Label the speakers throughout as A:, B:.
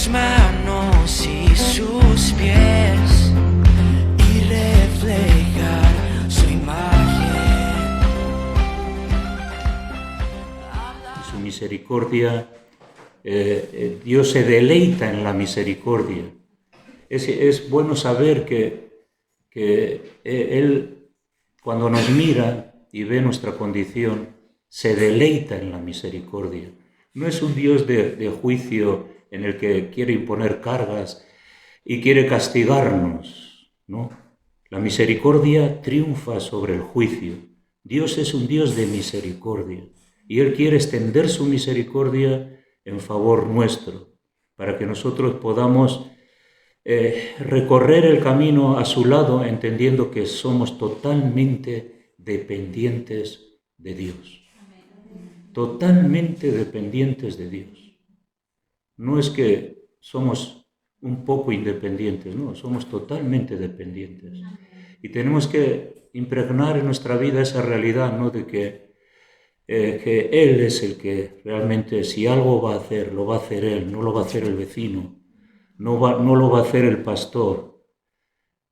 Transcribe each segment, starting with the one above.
A: sus manos y sus pies y reflejar su imagen.
B: Su misericordia, Dios se deleita en la misericordia. Es bueno saber que Él, cuando nos mira y ve nuestra condición, se deleita en la misericordia. No es un Dios de juicio en el que quiere imponer cargas y quiere castigarnos, ¿no? La misericordia triunfa sobre el juicio. Dios es un Dios de misericordia y Él quiere extender su misericordia en favor nuestro, para que nosotros podamos recorrer el camino a su lado, entendiendo que somos totalmente dependientes de Dios. Totalmente dependientes de Dios. No es que somos un poco independientes, no, somos totalmente dependientes. Y tenemos que impregnar en nuestra vida esa realidad, ¿no?, de que Él es el que realmente, si algo va a hacer, lo va a hacer Él, no lo va a hacer el vecino, no lo va a hacer el pastor,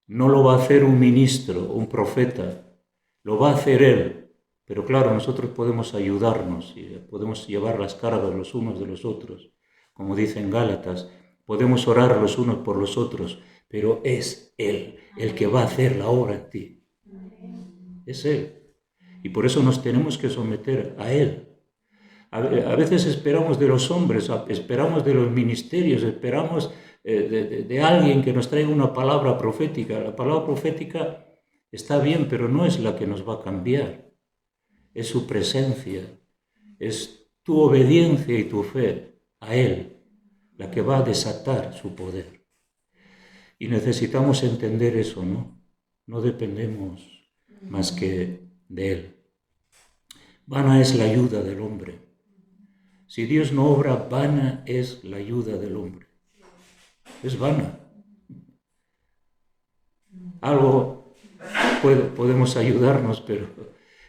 B: no lo va a hacer un ministro, un profeta, lo va a hacer Él. Pero claro, nosotros podemos ayudarnos y podemos llevar las cargas los unos de los otros. Como dice en Gálatas, podemos orar los unos por los otros, pero es Él el que va a hacer la obra en ti. Es Él. Y por eso nos tenemos que someter a Él. A veces esperamos de los hombres, esperamos de los ministerios, esperamos de alguien que nos traiga una palabra profética. La palabra profética está bien, pero no es la que nos va a cambiar. Es su presencia, es tu obediencia y tu fe a Él la que va a desatar su poder. Y necesitamos entender eso, ¿no? No dependemos más que de Él. Vana es la ayuda del hombre. Si Dios no obra, vana es la ayuda del hombre. Es vana. Algo podemos ayudarnos, pero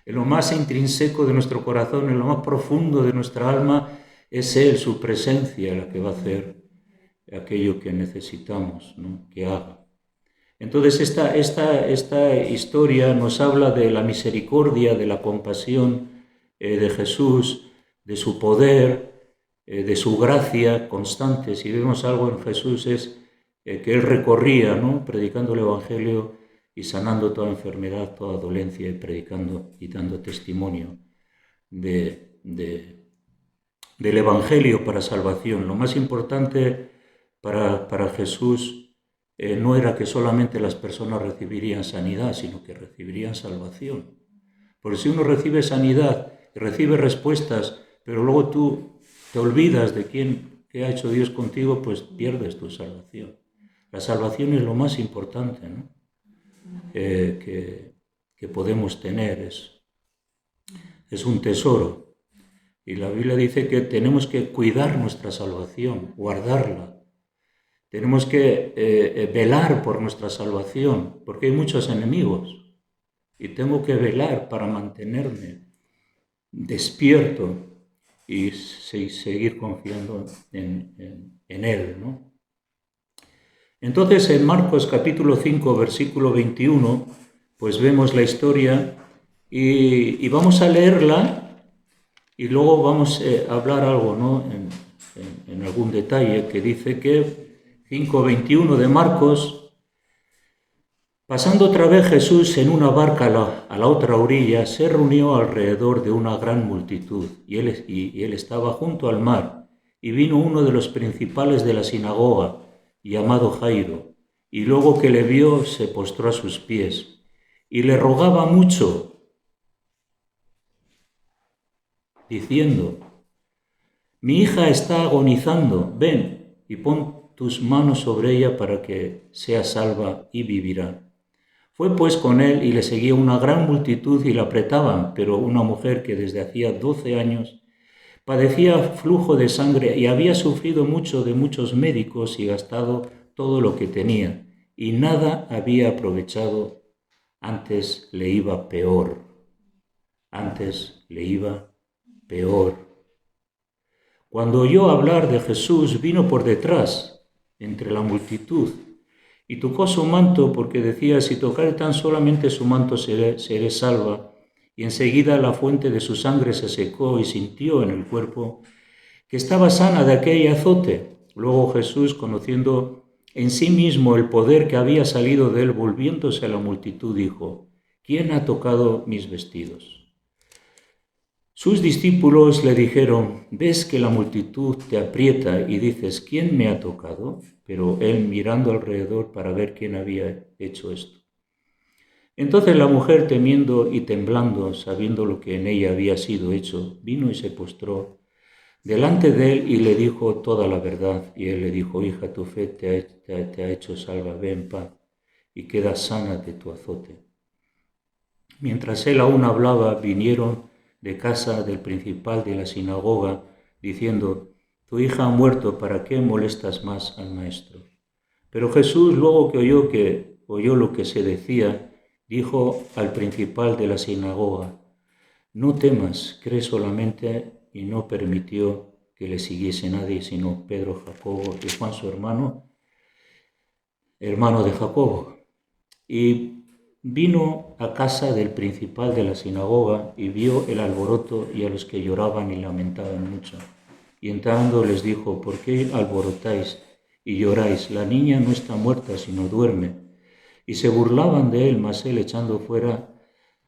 B: en lo más intrínseco de nuestro corazón, en lo más profundo de nuestra alma, es Él, su presencia, la que va a hacer aquello que necesitamos, ¿no?, que haga. Entonces esta historia nos habla de la misericordia, de la compasión de Jesús, de su poder, de su gracia constante. Si vemos algo en Jesús es que Él recorría, ¿no?, predicando el Evangelio y sanando toda enfermedad, toda dolencia, y predicando y dando testimonio del Evangelio para salvación. Lo más importante para Jesús no era que solamente las personas recibirían sanidad, sino que recibirían salvación. Porque si uno recibe sanidad y recibe respuestas, pero luego tú te olvidas de qué ha hecho Dios contigo, pues pierdes tu salvación. La salvación es lo más importante, ¿no?, que podemos tener. Es un tesoro. Y la Biblia dice que tenemos que cuidar nuestra salvación, guardarla. Tenemos que velar por nuestra salvación, porque hay muchos enemigos. Y tengo que velar para mantenerme despierto y seguir confiando en Él, ¿no? Entonces, en Marcos capítulo 5, versículo 21, pues vemos la historia y vamos a leerla y luego vamos a hablar algo, ¿no?, en algún detalle, que dice que 5:21 de Marcos: pasando otra vez Jesús en una barca a la otra orilla, se reunió alrededor de una gran multitud, y él estaba junto al mar, y vino uno de los principales de la sinagoga, llamado Jairo, y luego que le vio se postró a sus pies, y le rogaba mucho, diciendo: mi hija está agonizando, ven y pon tus manos sobre ella para que sea salva y vivirá. Fue pues con él y le seguía una gran multitud y la apretaban, pero una mujer que desde hacía 12 años padecía flujo de sangre y había sufrido mucho de muchos médicos y gastado todo lo que tenía, y nada había aprovechado, antes le iba peor. Antes le iba peor. Cuando oyó hablar de Jesús, vino por detrás, entre la multitud, y tocó su manto porque decía, si tocare tan solamente su manto seré salva. Y enseguida la fuente de su sangre se secó y sintió en el cuerpo que estaba sana de aquel azote. Luego Jesús, conociendo en sí mismo el poder que había salido de él, volviéndose a la multitud, dijo, ¿quién ha tocado mis vestidos? Sus discípulos le dijeron, ¿ves que la multitud te aprieta y dices, ¿quién me ha tocado? Pero él mirando alrededor para ver quién había hecho esto. Entonces la mujer, temiendo y temblando, sabiendo lo que en ella había sido hecho, vino y se postró delante de él y le dijo toda la verdad. Y él le dijo, hija, tu fe te ha hecho salva, ve en paz y queda sana de tu azote. Mientras él aún hablaba, vinieron de casa del principal de la sinagoga, diciendo, tu hija ha muerto, ¿para qué molestas más al maestro? Pero Jesús, luego que oyó lo que se decía, dijo al principal de la sinagoga, no temas, cree solamente, y no permitió que le siguiese nadie, sino Pedro, Jacobo y Juan, su hermano de Jacobo. Y vino a casa del principal de la sinagoga y vio el alboroto y a los que lloraban y lamentaban mucho. Y entrando les dijo, ¿por qué alborotáis y lloráis? La niña no está muerta, sino duerme. Y se burlaban de él, mas él, echando fuera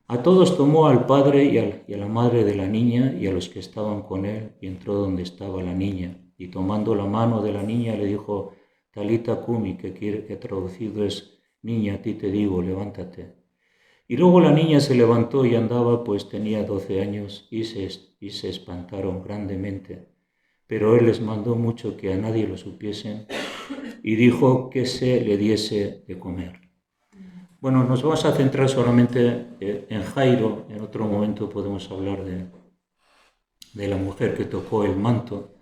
B: a todos, tomó al padre y a la madre de la niña y a los que estaban con él, y entró donde estaba la niña. Y tomando la mano de la niña le dijo, Talita Kumi, que traducido es, niña, a ti te digo, levántate. Y luego la niña se levantó y andaba, pues tenía 12 años, y se espantaron grandemente. Pero él les mandó mucho que a nadie lo supiesen, y dijo que se le diese de comer. Bueno, nos vamos a centrar solamente en Jairo. En otro momento podemos hablar de la mujer que tocó el manto.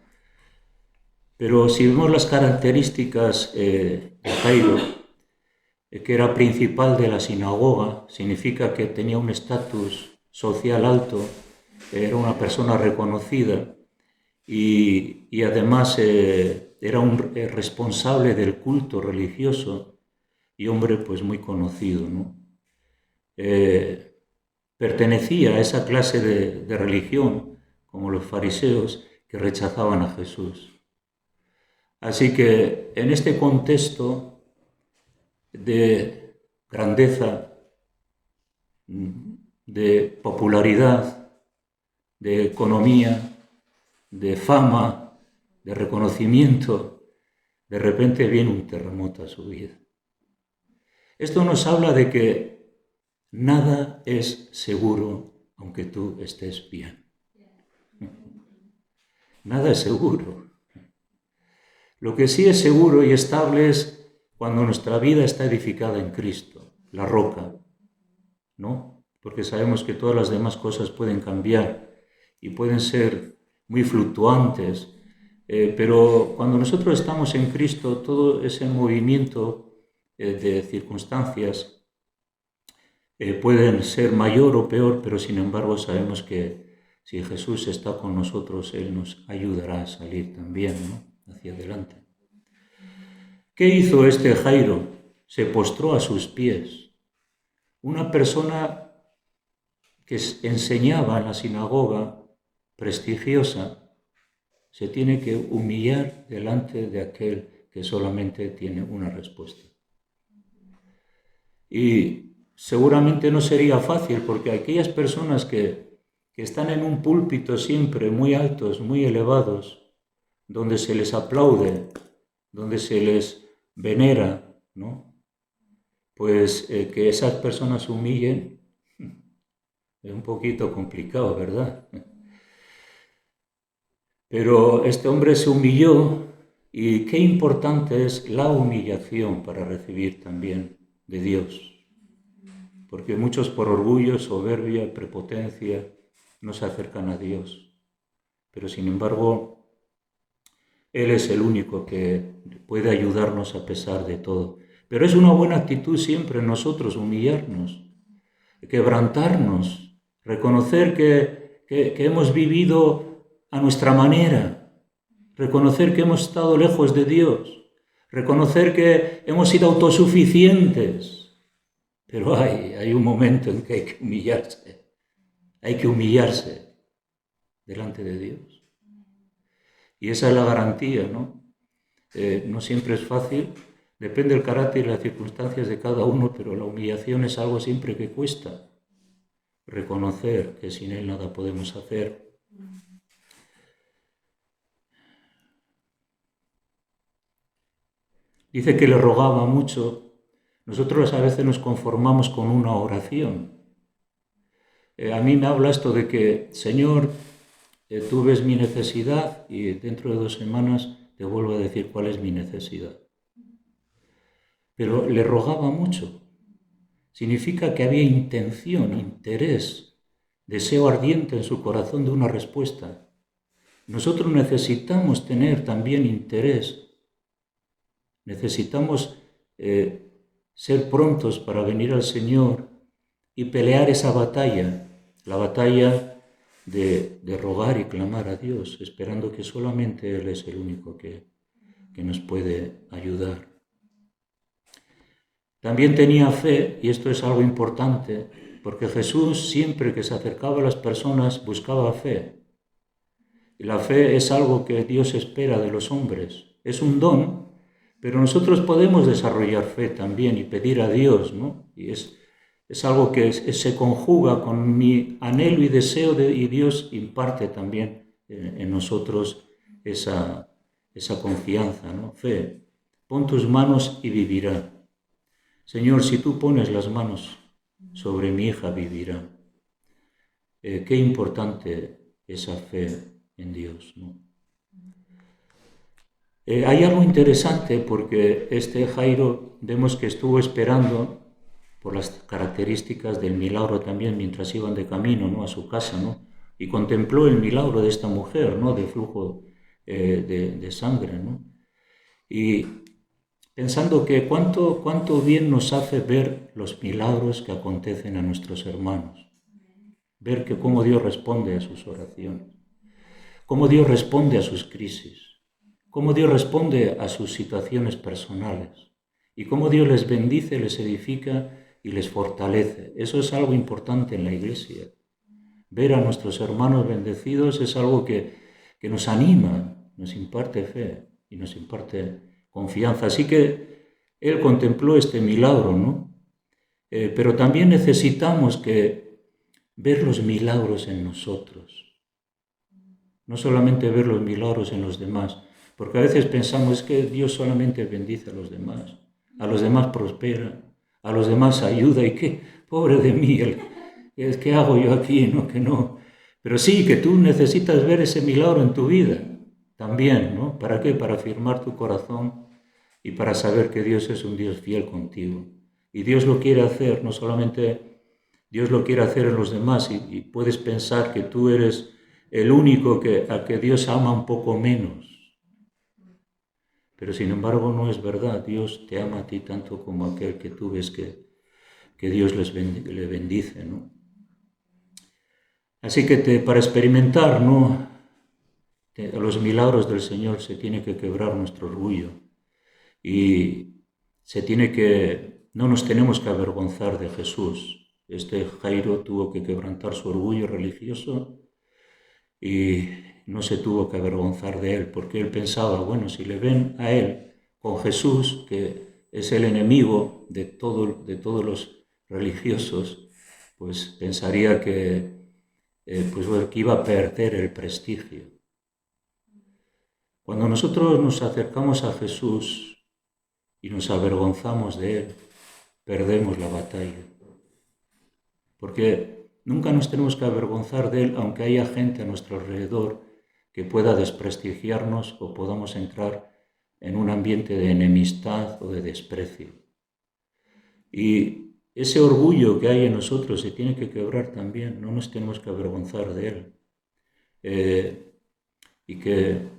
B: Pero si vemos las características de Jairo, que era principal de la sinagoga, significa que tenía un estatus social alto, era una persona reconocida y además era un responsable del culto religioso y hombre pues muy conocido, ¿no? Pertenecía a esa clase de religión, como los fariseos, que rechazaban a Jesús. Así que en este contexto de grandeza, de popularidad, de economía, de fama, de reconocimiento, de repente viene un terremoto a su vida. Esto nos habla de que nada es seguro aunque tú estés bien. Nada es seguro. Lo que sí es seguro y estable es cuando nuestra vida está edificada en Cristo, la roca, ¿no? Porque sabemos que todas las demás cosas pueden cambiar y pueden ser muy fluctuantes, pero cuando nosotros estamos en Cristo, todo ese movimiento de circunstancias pueden ser mayor o peor, pero sin embargo sabemos que si Jesús está con nosotros, Él nos ayudará a salir también, ¿no?, hacia adelante. ¿Qué hizo este Jairo? Se postró a sus pies. Una persona que enseñaba en la sinagoga prestigiosa se tiene que humillar delante de aquel que solamente tiene una respuesta. Y seguramente no sería fácil, porque aquellas personas que están en un púlpito siempre muy altos, muy elevados, donde se les aplaude, donde se les venera, ¿no? Pues que esas personas humillen es un poquito complicado, ¿verdad? Pero este hombre se humilló, y qué importante es la humillación para recibir también de Dios. Porque muchos por orgullo, soberbia, prepotencia no se acercan a Dios. Pero sin embargo, Él es el único que puede ayudarnos a pesar de todo. Pero es una buena actitud siempre en nosotros humillarnos, quebrantarnos, reconocer que hemos vivido a nuestra manera, reconocer que hemos estado lejos de Dios, reconocer que hemos sido autosuficientes. Pero hay un momento en que hay que humillarse delante de Dios. Y esa es la garantía, ¿no? No siempre es fácil, depende del carácter y las circunstancias de cada uno, pero la humillación es algo siempre que cuesta. Reconocer que sin Él nada podemos hacer. Dice que le rogaba mucho. Nosotros a veces nos conformamos con una oración. A mí me habla esto de que, Señor, tú ves mi necesidad y dentro de 2 semanas te vuelvo a decir cuál es mi necesidad. Pero le rogaba mucho. Significa que había intención, interés, deseo ardiente en su corazón de una respuesta. Nosotros necesitamos tener también interés. Necesitamos ser prontos para venir al Señor y pelear esa batalla, la batalla de rogar y clamar a Dios, esperando que solamente Él es el único que nos puede ayudar. También tenía fe, y esto es algo importante, porque Jesús siempre que se acercaba a las personas buscaba fe. Y la fe es algo que Dios espera de los hombres. Es un don, pero nosotros podemos desarrollar fe también y pedir a Dios, ¿no? Y es algo que se conjuga con mi anhelo y deseo y Dios imparte también en nosotros esa confianza, ¿no? Fe. Pon tus manos y vivirá. Señor, si tú pones las manos sobre mi hija, vivirá. Qué importante esa fe en Dios, ¿no? Hay algo interesante porque este Jairo vemos que estuvo esperando por las características del milagro también mientras iban de camino, ¿no?, a su casa, ¿no? Y contempló el milagro de esta mujer, ¿no?, de flujo de sangre, ¿no? Y pensando que cuánto bien nos hace ver los milagros que acontecen a nuestros hermanos, ver que cómo Dios responde a sus oraciones, cómo Dios responde a sus crisis, cómo Dios responde a sus situaciones personales y cómo Dios les bendice, les edifica y les fortalece. Eso es algo importante en la Iglesia. Ver a nuestros hermanos bendecidos es algo que nos anima, nos imparte fe y nos imparte confianza. Así que Él contempló este milagro, ¿no? Pero también necesitamos ver los milagros en nosotros. No solamente ver los milagros en los demás, porque a veces pensamos que Dios solamente bendice a los demás prospera, a los demás ayuda, y qué pobre de mí, ¿qué hago yo aquí? No, que no. Pero sí, que tú necesitas ver ese milagro en tu vida también, ¿no? ¿Para qué? Para afirmar tu corazón y para saber que Dios es un Dios fiel contigo. Y Dios lo quiere hacer, no solamente Dios lo quiere hacer en los demás, y puedes pensar que tú eres el único a que Dios ama un poco menos. Pero sin embargo no es verdad. Dios te ama a ti tanto como aquel que tú ves que Dios le bendice, ¿no? Así que para experimentar, ¿no?, los milagros del Señor se tiene que quebrar nuestro orgullo y no nos tenemos que avergonzar de Jesús. Este Jairo tuvo que quebrantar su orgullo religioso y no se tuvo que avergonzar de él, porque él pensaba, bueno, si le ven a él con Jesús, que es el enemigo de todos los religiosos, pues pensaría que iba a perder el prestigio. Cuando nosotros nos acercamos a Jesús y nos avergonzamos de Él, perdemos la batalla. Porque nunca nos tenemos que avergonzar de Él, aunque haya gente a nuestro alrededor que pueda desprestigiarnos o podamos entrar en un ambiente de enemistad o de desprecio. Y ese orgullo que hay en nosotros se tiene que quebrar también, no nos tenemos que avergonzar de Él. Y que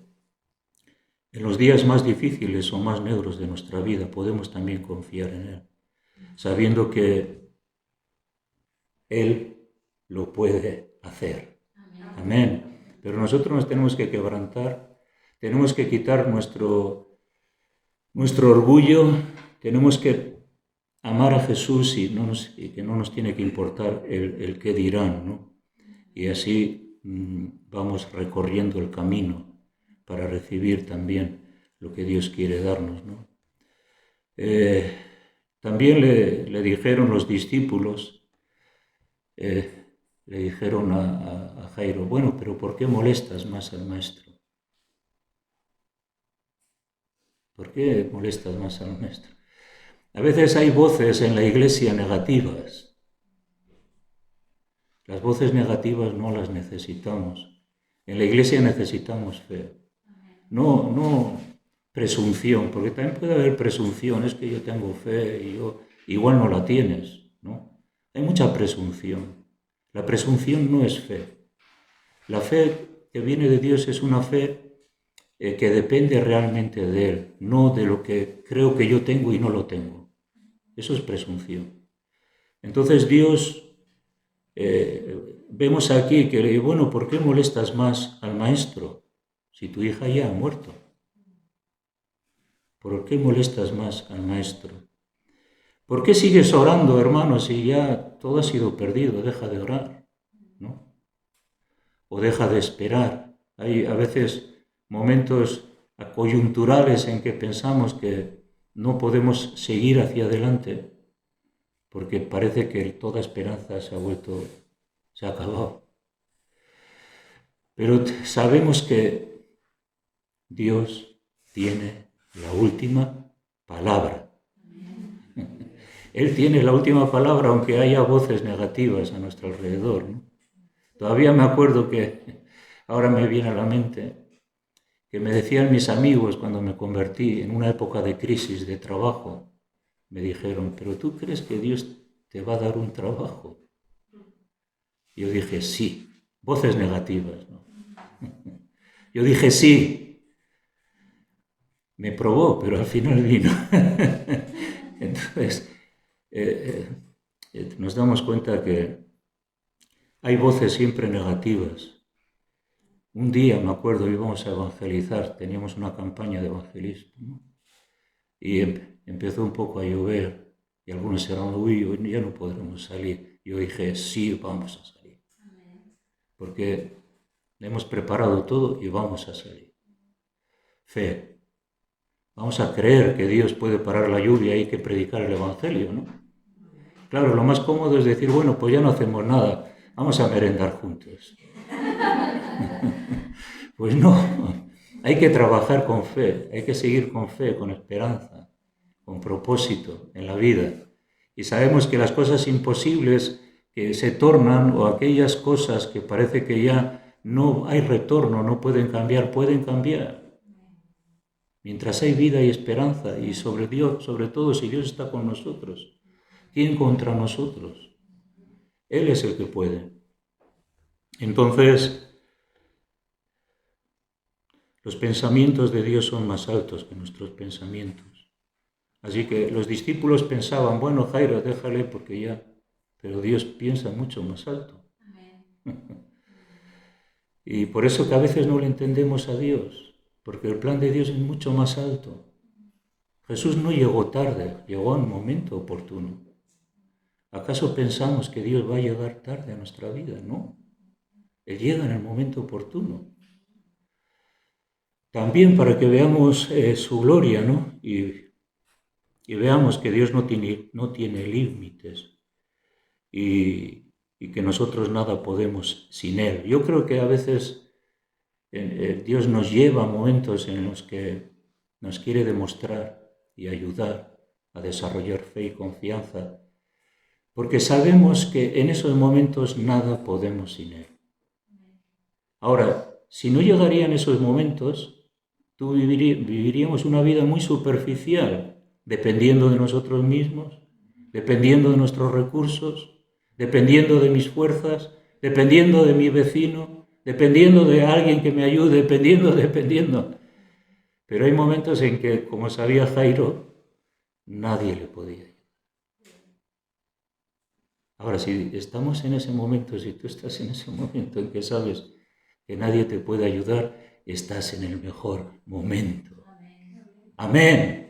B: en los días más difíciles o más negros de nuestra vida podemos también confiar en Él, sabiendo que Él lo puede hacer. Amén. Pero nosotros nos tenemos que quebrantar, tenemos que quitar nuestro orgullo, tenemos que amar a Jesús y que no nos tiene que importar el qué dirán, ¿no? Y así vamos recorriendo el camino para recibir también lo que Dios quiere darnos, ¿no? También le dijeron los discípulos, le dijeron a Jairo, bueno, pero ¿por qué molestas más al maestro? ¿Por qué molestas más al maestro? A veces hay voces en la iglesia negativas. Las voces negativas no las necesitamos. En la iglesia necesitamos fe. No presunción, porque también puede haber presunción, es que yo tengo fe y yo igual no la tienes, ¿no? Hay mucha presunción. La presunción no es fe. La fe que viene de Dios es una fe que depende realmente de Él, no de lo que creo que yo tengo y no lo tengo. Eso es presunción. Entonces Dios, vemos aquí que, bueno, ¿por qué molestas más al maestro si tu hija ya ha muerto? ¿Por qué molestas más al maestro? ¿Por qué sigues orando, hermano, si ya todo ha sido perdido? Deja de orar, ¿no? O deja de esperar. Hay a veces momentos coyunturales en que pensamos que no podemos seguir hacia adelante porque parece que toda esperanza se ha acabado. Pero sabemos que Dios tiene la última palabra. Él tiene la última palabra, aunque haya voces negativas a nuestro alrededor, ¿no? Todavía me acuerdo que, ahora me viene a la mente, que me decían mis amigos cuando me convertí en una época de crisis de trabajo, me dijeron, ¿pero tú crees que Dios te va a dar un trabajo? Yo dije, sí, voces negativas, ¿no? Yo dije, sí. Me probó, pero al final vino. Entonces, nos damos cuenta que hay voces siempre negativas. Un día, me acuerdo, íbamos a evangelizar, teníamos una campaña de evangelismo, ¿no? Y empezó un poco a llover y algunos eran, uy, hoy ya no podremos salir. Yo dije, sí, vamos a salir. Porque hemos preparado todo y vamos a salir. Fe. Vamos a creer que Dios puede parar la lluvia y hay que predicar el Evangelio, ¿no? Claro, lo más cómodo es decir, bueno, pues ya no hacemos nada, vamos a merendar juntos. Pues no, hay que trabajar con fe, hay que seguir con fe, con esperanza, con propósito en la vida. Y sabemos que las cosas imposibles que se tornan o aquellas cosas que parece que ya no hay retorno, no pueden cambiar, pueden cambiar. Mientras hay vida y esperanza y sobre todo si Dios está con nosotros, ¿quién contra nosotros? Él es el que puede. Entonces, los pensamientos de Dios son más altos que nuestros pensamientos. Así que los discípulos pensaban, bueno, Jairo, déjale porque ya, pero Dios piensa mucho más alto. Y por eso que a veces no le entendemos a Dios, porque el plan de Dios es mucho más alto. Jesús no llegó tarde, llegó en un momento oportuno. ¿Acaso pensamos que Dios va a llegar tarde a nuestra vida? No. Él llega en el momento oportuno. También para que veamos su gloria, ¿no? Y veamos que Dios no tiene límites y que nosotros nada podemos sin Él. Yo creo que a veces Dios nos lleva a momentos en los que nos quiere demostrar y ayudar a desarrollar fe y confianza, porque sabemos que en esos momentos nada podemos sin Él. Ahora, si no llegarían esos momentos, viviríamos una vida muy superficial, dependiendo de nosotros mismos, dependiendo de nuestros recursos, dependiendo de mis fuerzas, dependiendo de mi vecino, dependiendo de alguien que me ayude, dependiendo. Pero hay momentos en que, como sabía Jairo, nadie le podía ayudar. Ahora, si estamos en ese momento, si tú estás en ese momento en que sabes que nadie te puede ayudar, estás en el mejor momento. Amén.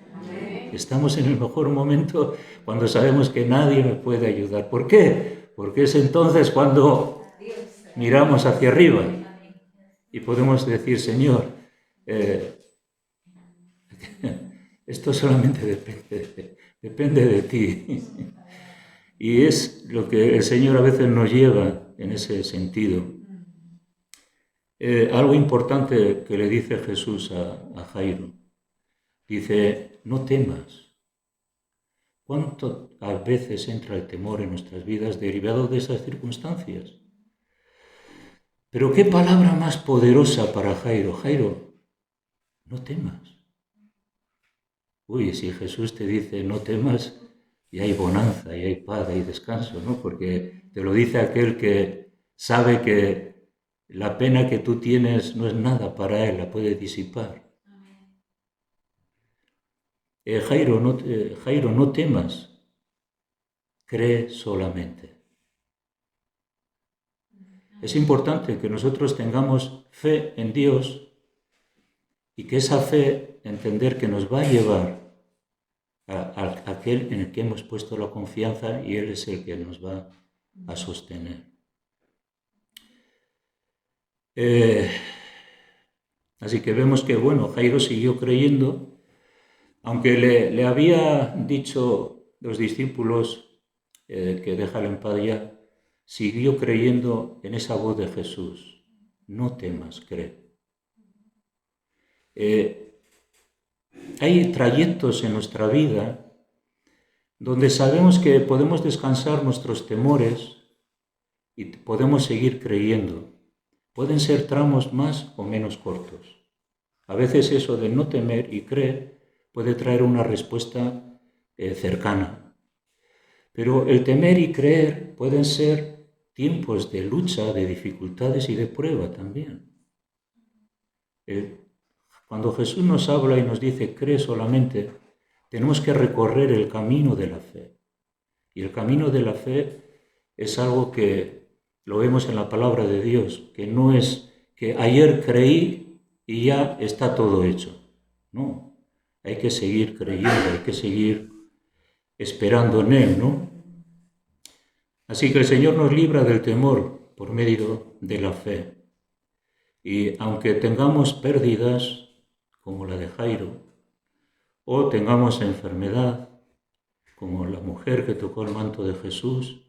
B: Estamos en el mejor momento cuando sabemos que nadie me puede ayudar. ¿Por qué? Porque es entonces cuando miramos hacia arriba y podemos decir, Señor, esto solamente depende de ti. Y es lo que el Señor a veces nos lleva en ese sentido. Algo importante que le dice Jesús a Jairo. Dice, no temas. ¿Cuánto a veces entra el temor en nuestras vidas derivado de esas circunstancias? Pero qué palabra más poderosa para Jairo. Jairo, no temas. Uy, si Jesús te dice no temas, y hay bonanza, y hay paz, y hay descanso, ¿no? Porque te lo dice aquel que sabe que la pena que tú tienes no es nada para él, la puede disipar. Jairo, no temas, cree solamente. Es importante que nosotros tengamos fe en Dios y que esa fe, entender que nos va a llevar a aquel en el que hemos puesto la confianza y Él es el que nos va a sostener. Así que vemos que, Jairo siguió creyendo, aunque le había dicho los discípulos que déjalo en paz ya, siguió creyendo en esa voz de Jesús. No temas, cree. Hay trayectos en nuestra vida donde sabemos que podemos descansar nuestros temores y podemos seguir creyendo. Pueden ser tramos más o menos cortos. A veces eso de no temer y creer puede traer una respuesta cercana. Pero el temer y creer pueden ser tiempos de lucha, de dificultades y de prueba también. Cuando Jesús nos habla y nos dice, cree solamente, tenemos que recorrer el camino de la fe. Y el camino de la fe es algo que lo vemos en la palabra de Dios, que no es que ayer creí y ya está todo hecho. No, hay que seguir creyendo, hay que seguir esperando en Él, ¿no? Así que el Señor nos libra del temor por medio de la fe. Y aunque tengamos pérdidas, como la de Jairo, o tengamos enfermedad, como la mujer que tocó el manto de Jesús,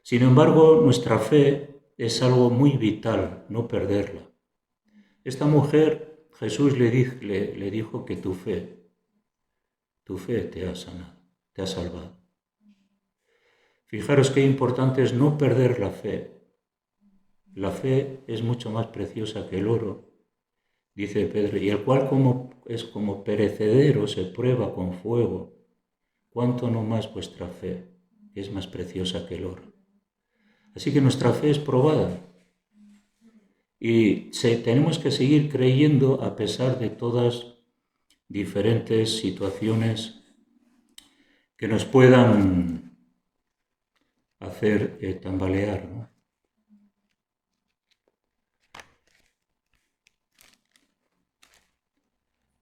B: sin embargo, nuestra fe es algo muy vital, no perderla. Esta mujer, Jesús le dijo que tu fe te ha sanado, te ha salvado. Fijaros qué importante es no perder la fe. La fe es mucho más preciosa que el oro, dice Pedro, y el cual es como perecedero, se prueba con fuego. ¿Cuánto no más vuestra fe, que es más preciosa que el oro? Así que nuestra fe es probada y tenemos que seguir creyendo a pesar de todas diferentes situaciones que nos puedan hacer tambalear, ¿no?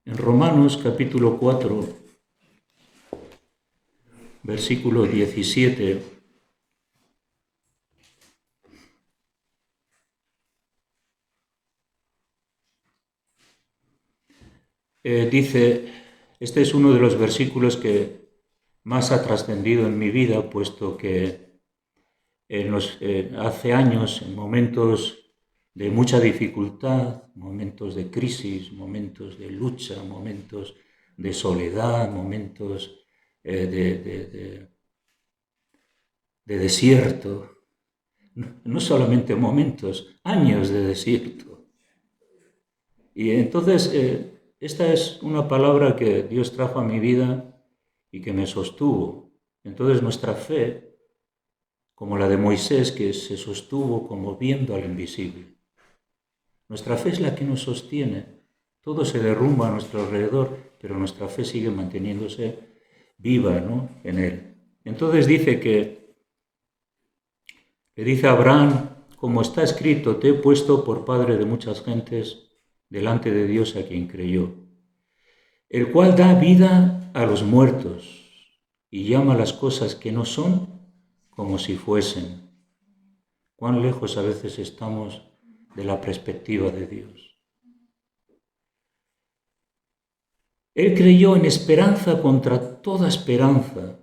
B: En Romanos capítulo 4, versículo 17, dice, este es uno de los versículos que más ha trascendido en mi vida, puesto que hace años, en momentos de mucha dificultad, momentos de crisis, momentos de lucha, momentos de soledad, momentos de desierto, no solamente momentos, años de desierto. Y entonces esta es una palabra que Dios trajo a mi vida y que me sostuvo. Entonces nuestra fe, como la de Moisés, que se sostuvo como viendo al invisible. Nuestra fe es la que nos sostiene. Todo se derrumba a nuestro alrededor, pero nuestra fe sigue manteniéndose viva, ¿no?, en Él. Entonces le dice a Abraham, como está escrito, te he puesto por padre de muchas gentes, delante de Dios a quien creyó, el cual da vida a los muertos y llama las cosas que no son como si fuesen. Cuán lejos a veces estamos de la perspectiva de Dios. Él creyó en esperanza contra toda esperanza,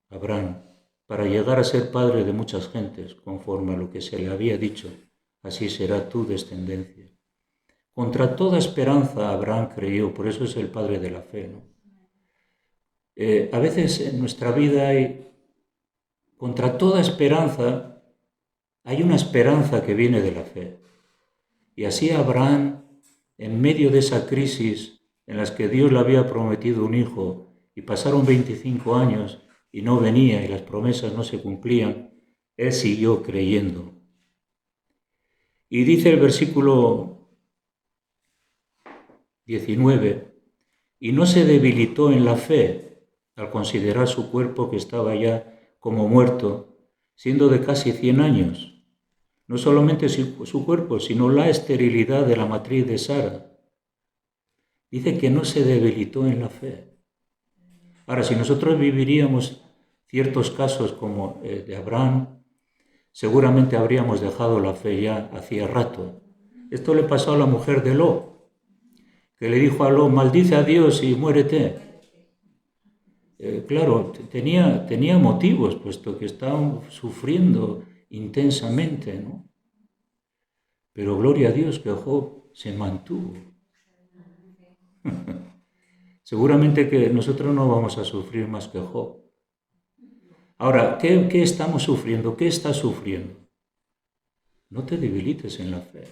B: Abraham, para llegar a ser padre de muchas gentes, conforme a lo que se le había dicho, así será tu descendencia. Contra toda esperanza Abraham creyó, por eso es el padre de la fe, ¿no? A veces en nuestra vida contra toda esperanza, hay una esperanza que viene de la fe. Y así Abraham, en medio de esa crisis en las que Dios le había prometido un hijo y pasaron 25 años y no venía y las promesas no se cumplían, él siguió creyendo. Y dice el versículo 19, y no se debilitó en la fe al considerar su cuerpo que estaba ya como muerto, siendo de casi 100 años. No solamente su cuerpo, sino la esterilidad de la matriz de Sara. Dice que no se debilitó en la fe. Ahora, si nosotros viviríamos ciertos casos como de Abraham, seguramente habríamos dejado la fe ya hacía rato. Esto le pasó a la mujer de Lot, que le dijo a Lot, maldice a Dios y muérete. Claro, tenía motivos, puesto que estaban sufriendo intensamente, ¿no? Pero gloria a Dios que Job se mantuvo. Seguramente que nosotros no vamos a sufrir más que Job. Ahora, ¿qué estamos sufriendo? ¿Qué estás sufriendo? No te debilites en la fe.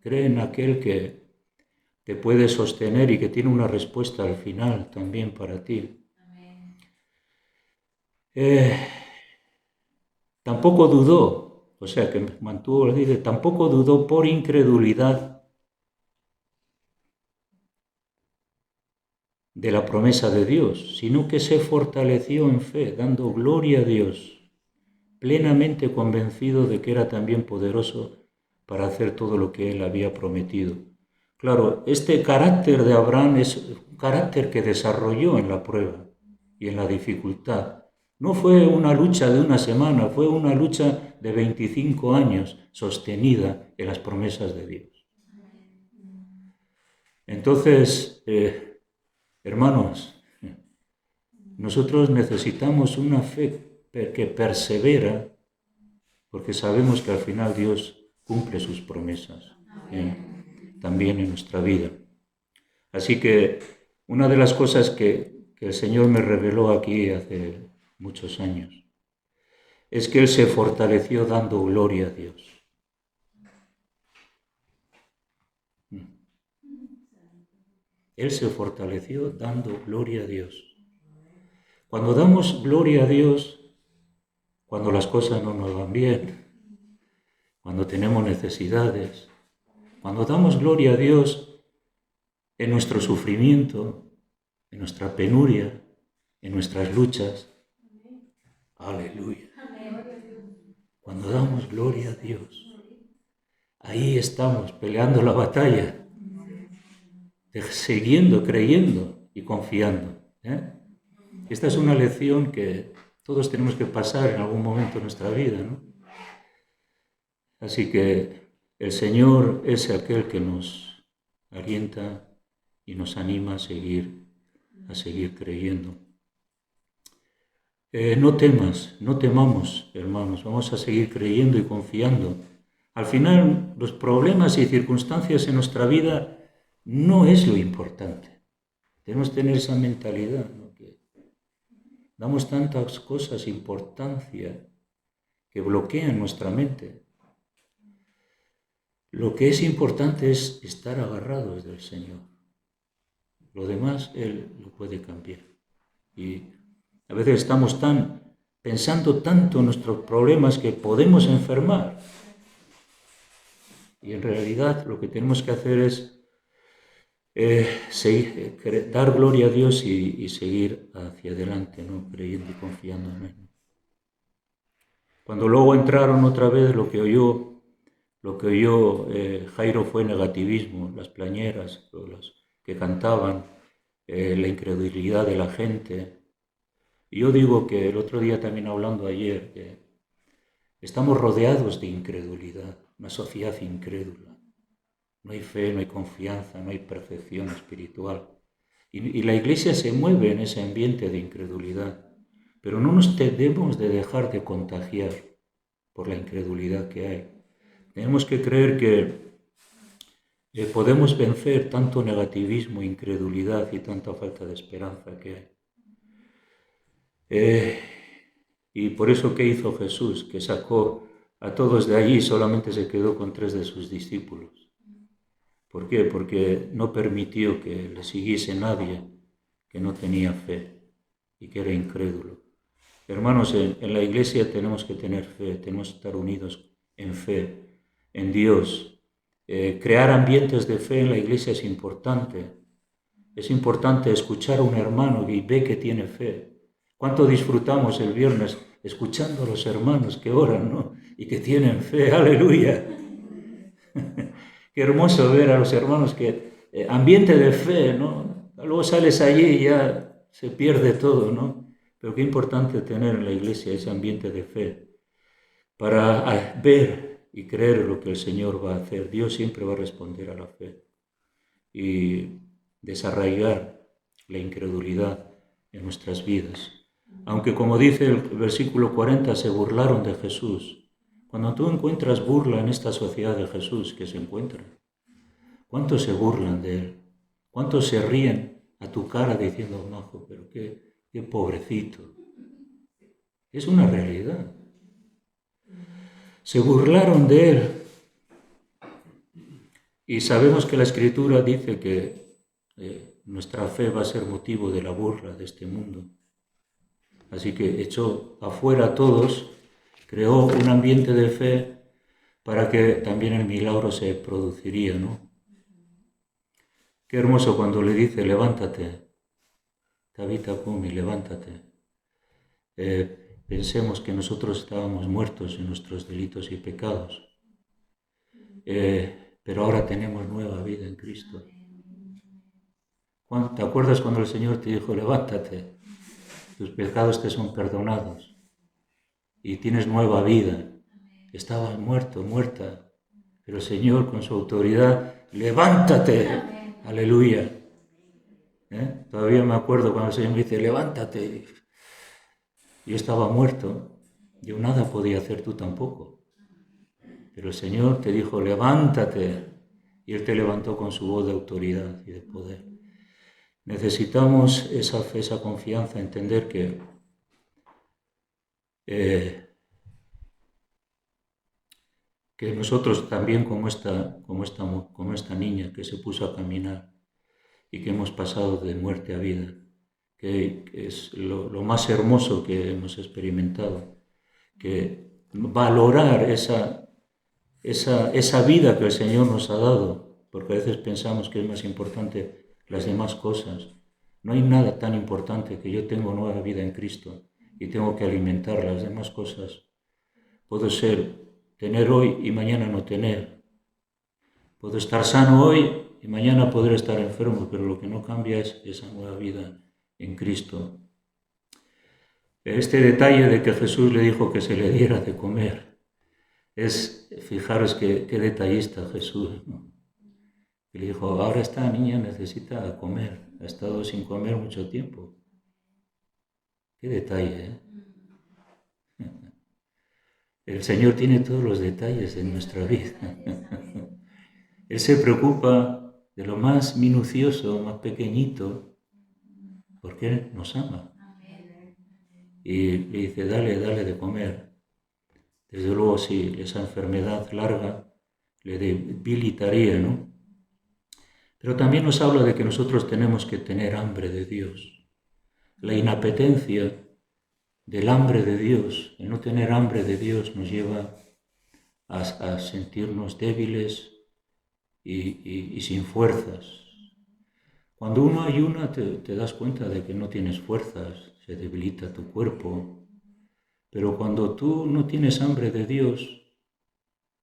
B: Cree en aquel que te puede sostener y que tiene una respuesta al final también para ti. Tampoco dudó, o sea que mantuvo, dice, tampoco dudó por incredulidad de la promesa de Dios, sino que se fortaleció en fe, dando gloria a Dios, plenamente convencido de que era también poderoso para hacer todo lo que él había prometido. Claro, este carácter de Abraham es un carácter que desarrolló en la prueba y en la dificultad. No fue una lucha de una semana, fue una lucha de 25 años sostenida en las promesas de Dios. Entonces, hermanos, nosotros necesitamos una fe que persevera, porque sabemos que al final Dios cumple sus promesas también en nuestra vida. Así que una de las cosas que el Señor me reveló aquí hace muchos años es que Él se fortaleció dando gloria a Dios. Él se fortaleció dando gloria a Dios. Cuando damos gloria a Dios, cuando las cosas no nos van bien, cuando tenemos necesidades, cuando damos gloria a Dios en nuestro sufrimiento, en nuestra penuria, en nuestras luchas, aleluya. Cuando damos gloria a Dios, ahí estamos peleando la batalla, siguiendo, creyendo y confiando. Esta es una lección que todos tenemos que pasar en algún momento de nuestra vida, ¿no? Así que el Señor es aquel que nos alienta y nos anima a seguir creyendo. No temas, no temamos, hermanos, vamos a seguir creyendo y confiando. Al final, los problemas y circunstancias en nuestra vida no es lo importante. Tenemos que tener esa mentalidad, ¿no? Que damos tantas cosas importancia que bloquean nuestra mente. Lo que es importante es estar agarrados del Señor. Lo demás Él lo puede cambiar. Y a veces estamos pensando tanto en nuestros problemas que podemos enfermar. Y en realidad lo que tenemos que hacer es dar gloria a Dios y seguir hacia adelante, ¿no? Creyendo y confiando en Él. Cuando luego entraron otra vez, lo que oyó Lo que oyó Jairo fue negativismo, las plañeras, los que cantaban, la incredulidad de la gente. Y yo digo que el otro día también hablando ayer, que estamos rodeados de incredulidad, una sociedad incrédula. No hay fe, no hay confianza, no hay perfección espiritual. Y la Iglesia se mueve en ese ambiente de incredulidad. Pero no nos debemos de dejar de contagiar por la incredulidad que hay. Tenemos que creer que podemos vencer tanto negativismo, incredulidad y tanta falta de esperanza que hay. Y por eso, ¿qué hizo Jesús? Que sacó a todos de allí y solamente se quedó con 3 de sus discípulos. ¿Por qué? Porque no permitió que le siguiese nadie que no tenía fe y que era incrédulo. Hermanos, en la Iglesia tenemos que tener fe, tenemos que estar unidos en fe, en Dios. Crear ambientes de fe en la Iglesia es importante. Es importante escuchar a un hermano y ver que tiene fe. ¿Cuánto disfrutamos el viernes escuchando a los hermanos que oran, ¿no? Y que tienen fe? ¡Aleluya! Qué hermoso ver a los hermanos que... ambiente de fe, ¿no? Luego sales allí y ya se pierde todo, ¿no? Pero qué importante tener en la Iglesia ese ambiente de fe para ver y creer lo que el Señor va a hacer. Dios siempre va a responder a la fe y desarraigar la incredulidad en nuestras vidas. Aunque, como dice el versículo 40, se burlaron de Jesús. Cuando tú encuentras burla en esta sociedad de Jesús que se encuentra, ¿cuántos se burlan de Él? ¿Cuántos se ríen a tu cara diciendo, majo, pero qué pobrecito? Es una realidad. Se burlaron de Él. Y sabemos que la Escritura dice que nuestra fe va a ser motivo de la burla de este mundo. Así que echó afuera a todos, creó un ambiente de fe para que también el milagro se produciría, ¿no? Qué hermoso cuando le dice, levántate, Tabita Kumi, levántate. Pensemos que nosotros estábamos muertos en nuestros delitos y pecados, pero ahora tenemos nueva vida en Cristo. ¿Te acuerdas cuando el Señor te dijo, levántate, tus pecados te son perdonados y tienes nueva vida? Estabas muerto, muerta, pero el Señor con su autoridad, levántate, aleluya. Todavía me acuerdo cuando el Señor me dice, levántate. Yo estaba muerto, yo nada podía hacer, tú tampoco. Pero el Señor te dijo, levántate, y Él te levantó con su voz de autoridad y de poder. Necesitamos esa fe, esa confianza, entender que nosotros también como esta niña que se puso a caminar y que hemos pasado de muerte a vida, que es lo más hermoso que hemos experimentado, que valorar esa vida que el Señor nos ha dado, porque a veces pensamos que es más importante las demás cosas. No hay nada tan importante que yo tengo nueva vida en Cristo y tengo que alimentar las demás cosas. Puedo tener hoy y mañana no tener. Puedo estar sano hoy y mañana podré estar enfermo, pero lo que no cambia es esa nueva vida en Cristo. Este detalle de que Jesús le dijo que se le diera de comer, fijaros qué detallista Jesús, ¿no? Y le dijo, ahora esta niña necesita comer, ha estado sin comer mucho tiempo. Qué detalle, ¿eh? El Señor tiene todos los detalles en nuestra vida. Él se preocupa de lo más minucioso, más pequeñito, porque Él nos ama. Y le dice, dale de comer. Desde luego, si esa enfermedad larga le debilitaría, ¿no? Pero también nos habla de que nosotros tenemos que tener hambre de Dios. La inapetencia del hambre de Dios, el no tener hambre de Dios nos lleva a sentirnos débiles y sin fuerzas. Cuando uno ayuna te das cuenta de que no tienes fuerzas, se debilita tu cuerpo. Pero cuando tú no tienes hambre de Dios,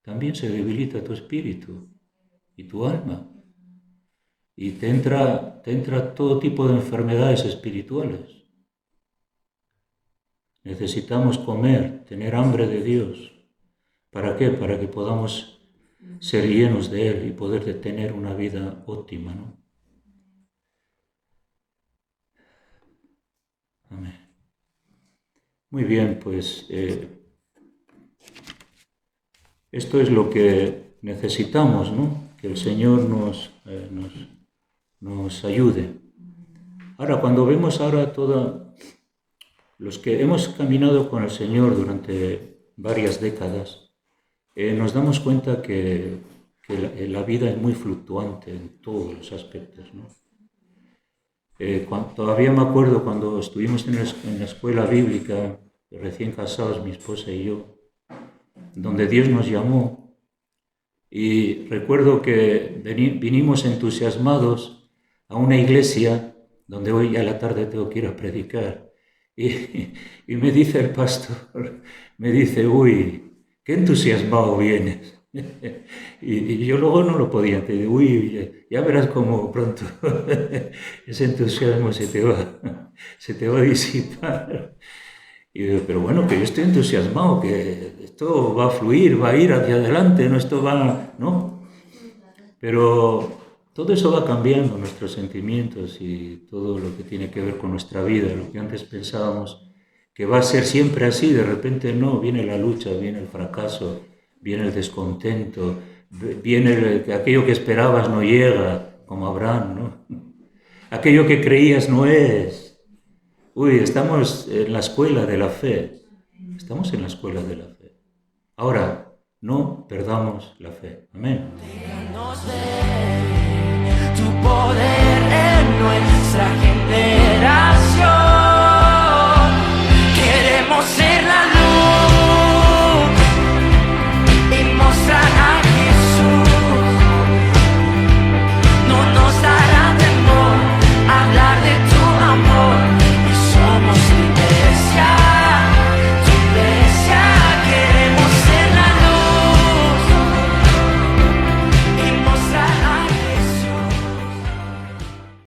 B: también se debilita tu espíritu y tu alma. Y te entra todo tipo de enfermedades espirituales. Necesitamos comer, tener hambre de Dios. ¿Para qué? Para que podamos ser llenos de Él y poder tener una vida óptima, ¿no? Amén. Muy bien, pues esto es lo que necesitamos, ¿no? Que el Señor nos ayude. Ahora, cuando vemos ahora los que hemos caminado con el Señor durante varias décadas, nos damos cuenta que la vida es muy fluctuante en todos los aspectos, ¿no? Todavía me acuerdo cuando estuvimos en la escuela bíblica, recién casados, mi esposa y yo, donde Dios nos llamó, y recuerdo que vinimos entusiasmados a una iglesia donde hoy a la tarde tengo que ir a predicar, y me dice el pastor, me dice, uy, qué entusiasmado vienes. Y yo luego no lo podía entender. Uy, ya verás cómo pronto ese entusiasmo se te va a disipar. Y digo, pero bueno, que yo estoy entusiasmado, que esto va a fluir, va a ir hacia adelante, no esto va, ¿no? Pero todo eso va cambiando, nuestros sentimientos y todo lo que tiene que ver con nuestra vida, lo que antes pensábamos que va a ser siempre así, de repente no, viene la lucha, viene el fracaso, viene el descontento, viene aquello que esperabas no llega, como Abraham, ¿no? Aquello que creías no es. Uy, estamos en la escuela de la fe. Estamos en la escuela de la fe. Ahora, no perdamos la fe. Amén.